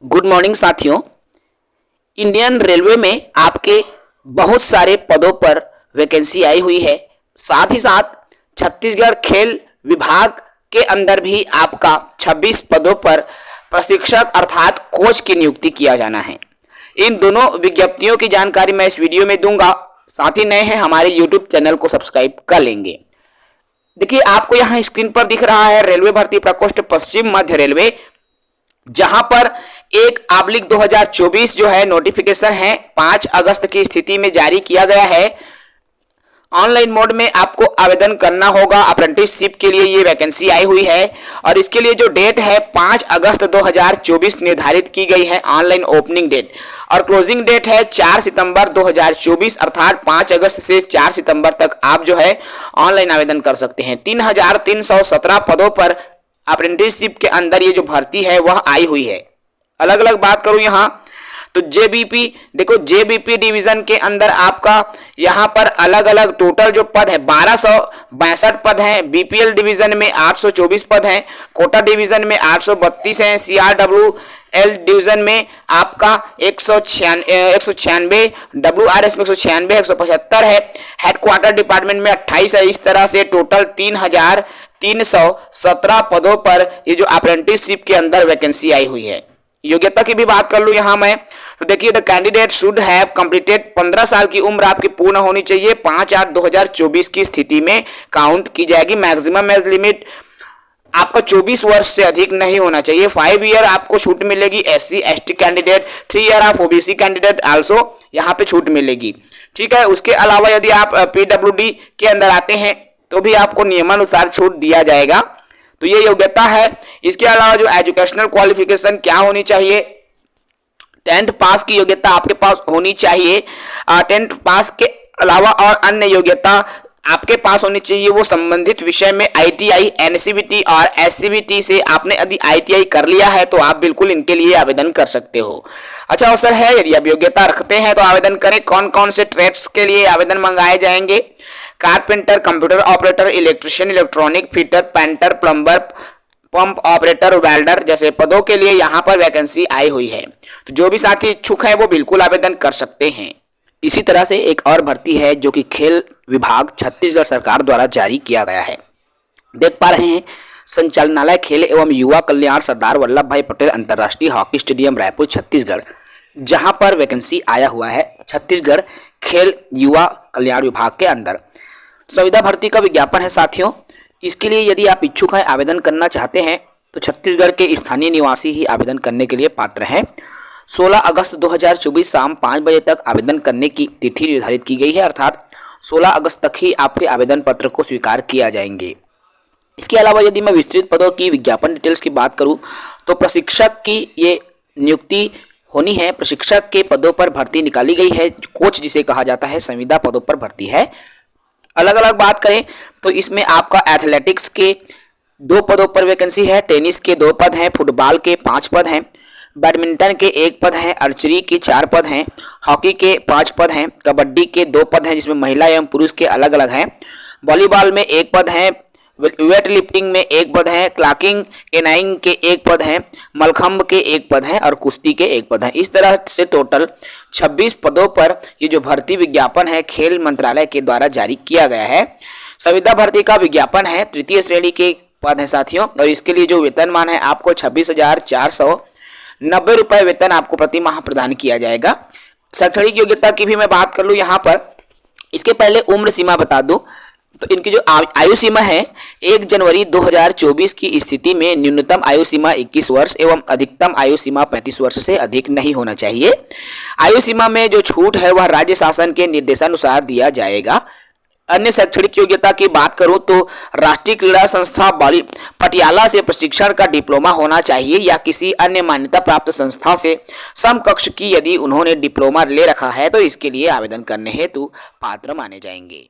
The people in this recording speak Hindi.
गुड मॉर्निंग साथियों। इंडियन रेलवे में आपके बहुत सारे पदों पर वैकेंसी आई हुई है। साथ ही साथ छत्तीसगढ़ खेल विभाग के अंदर भी आपका 26 पदों पर प्रशिक्षक अर्थात कोच की नियुक्ति किया जाना है। इन दोनों विज्ञप्तियों की जानकारी मैं इस वीडियो में दूंगा। साथ ही नए हैं हमारे यूट्यूब चैनल को सब्सक्राइब कर लेंगे। देखिए, आपको यहाँ स्क्रीन पर दिख रहा है रेलवे भर्ती प्रकोष्ठ पश्चिम मध्य रेलवे, जहां पर 1/2024 जो है नोटिफिकेशन है 5 अगस्त की स्थिति में जारी किया गया है। ऑनलाइन मोड में आपको आवेदन करना होगा। अप्रेंटिसशिप के लिए ये वैकेंसी आई हुई है और इसके लिए जो डेट है 5 अगस्त 2024 निर्धारित की गई है ऑनलाइन ओपनिंग डेट, और क्लोजिंग डेट है 4 सितंबर 2024, अर्थात 5 अगस्त से 4 सितंबर तक आप जो है ऑनलाइन आवेदन कर सकते हैं। 3317 पदों पर अप्रेंटिसशिप के अंदर ये जो भर्ती है वह आई हुई है। अलग अलग बात करूं यहाँ तो जेबीपी, देखो जेबीपी डिवीजन के अंदर आपका यहाँ पर अलग अलग टोटल जो पद है 1262 पद हैं। बीपीएल डिवीजन में 824 पद हैं, कोटा डिवीजन में 832 हैं, सीआरडब्ल्यूएल डिवीजन में आपका 196, डब्ल्यूआरएस में 196, 175 है, हेडक्वार्टर डिपार्टमेंट में 28 है। इस तरह से टोटल 3317 पदों पर ये जो अप्रेंटिसशिप के अंदर वैकेंसी आई हुई है। योग्यता की भी बात कर लूं यहां मैं तो देखिए, the candidate should have completed 15 साल की उम्र आपकी पूर्ण होनी चाहिए। 5/8/2024 की स्थिति में काउंट की जाएगी। मैक्सिमम एज लिमिट आपका 24 वर्ष से अधिक नहीं होना चाहिए। 5 ईयर आपको छूट मिलेगी SC ST कैंडिडेट, 3 ईयर आप OBC कैंडिडेट आल्सो यहाँ पे छूट मिलेगी। ठीक है, उसके अलावा यदि आप PWD के अंदर आते हैं तो भी आपको नियमानुसार छूट दिया जाएगा। तो ये योग्यता है। इसके अलावा जो एजुकेशनल क्वालिफिकेशन क्या होनी चाहिए, 10th पास की योग्यता आपके पास होनी चाहिए। 10th पास के अलावा और अन्य योग्यता आपके पास होनी चाहिए वो संबंधित विषय में ITI, NCVT और SCVT से आपने यदि ITI कर लिया है तो आप बिल्कुल इनके लिए आवेदन कर सकते हो। अच्छा अवसर है, यदि आप योग्यता रखते हैं तो आवेदन करें। कौन कौन से ट्रेड्स के लिए आवेदन मंगाए जाएंगे? Carpenter, computer operator, electrician, electronic fitter, painter, plumber, pump operator, welder जैसे पदों के लिए यहाँ पर वैकेंसी आई हुई है। तो जो भी साथी इच्छुक है वो बिल्कुल आवेदन कर सकते हैं। इसी तरह से एक और भर्ती है जो कि खेल विभाग छत्तीसगढ़ सरकार द्वारा जारी किया गया है। देख पा रहे हैं, संचालनालय खेल एवं युवा कल्याण सरदार वल्लभ भाई पटेल अंतर्राष्ट्रीय हॉकी स्टेडियम रायपुर छत्तीसगढ़, जहां पर वैकेंसी आया हुआ है छत्तीसगढ़ खेल युवा कल्याण विभाग के अंदर। संविदा भर्ती का विज्ञापन है साथियों। इसके लिए यदि आप इच्छुक हैं, आवेदन करना चाहते हैं तो छत्तीसगढ़ के स्थानीय निवासी ही आवेदन करने के लिए पात्र हैं। 16 अगस्त 2024 शाम 5 बजे तक आवेदन करने की तिथि निर्धारित की गई है, अर्थात 16 अगस्त तक ही आपके आवेदन पत्र को स्वीकार किया जाएंगे। इसके अलावा यदि मैं विस्तृत पदों की विज्ञापन डिटेल्स की बात करूं तो प्रशिक्षक की ये नियुक्ति होनी है। प्रशिक्षक के पदों पर भर्ती निकाली गई है। कोच जिसे कहा जाता है, संविदा पदों पर भर्ती है। अलग अलग बात करें तो इसमें आपका एथलेटिक्स के 2 पदों पर वैकेंसी है, टेनिस के 2 पद हैं, फुटबॉल के 5 पद हैं, बैडमिंटन के 1 पद हैं, आर्चरी के 4 पद हैं, हॉकी के 5 पद हैं, कबड्डी के 2 पद हैं जिसमें महिला एवं पुरुष के अलग अलग हैं, वॉलीबॉल में 1 पद है, वेट लिफ्टिंग में 1 पद है, क्लॉकिंग केनाइंग के 1 पद है, मलखंब के 1 पद है और कुश्ती के 1 पद है। इस तरह से टोटल 26 पदों पर ये जो भर्ती विज्ञापन है खेल मंत्रालय के द्वारा जारी किया गया है। संविदा भर्ती का विज्ञापन है, तृतीय श्रेणी के पद है साथियों, और इसके लिए जो वेतनमान है आपको 26,490 रुपये वेतन आपको प्रति माह प्रदान किया जाएगा। शैक्षणिक योग्यता की भी मैं बात कर लूँ यहाँ पर। इसके पहले उम्र सीमा बता दूं तो इनकी जो आयु सीमा है 1 जनवरी 2024 की स्थिति में न्यूनतम आयु सीमा 21 वर्ष एवं अधिकतम आयु सीमा 35 वर्ष से अधिक नहीं होना चाहिए। आयु सीमा में जो छूट है वह राज्य शासन के निर्देशानुसार दिया जाएगा। अन्य शैक्षणिक योग्यता की बात करूं तो राष्ट्रीय क्रीड़ा संस्था पटियाला से प्रशिक्षण का डिप्लोमा होना चाहिए या किसी अन्य मान्यता प्राप्त संस्था से समकक्ष की यदि उन्होंने डिप्लोमा ले रखा है तो इसके लिए आवेदन करने हेतु पात्र माने जाएंगे।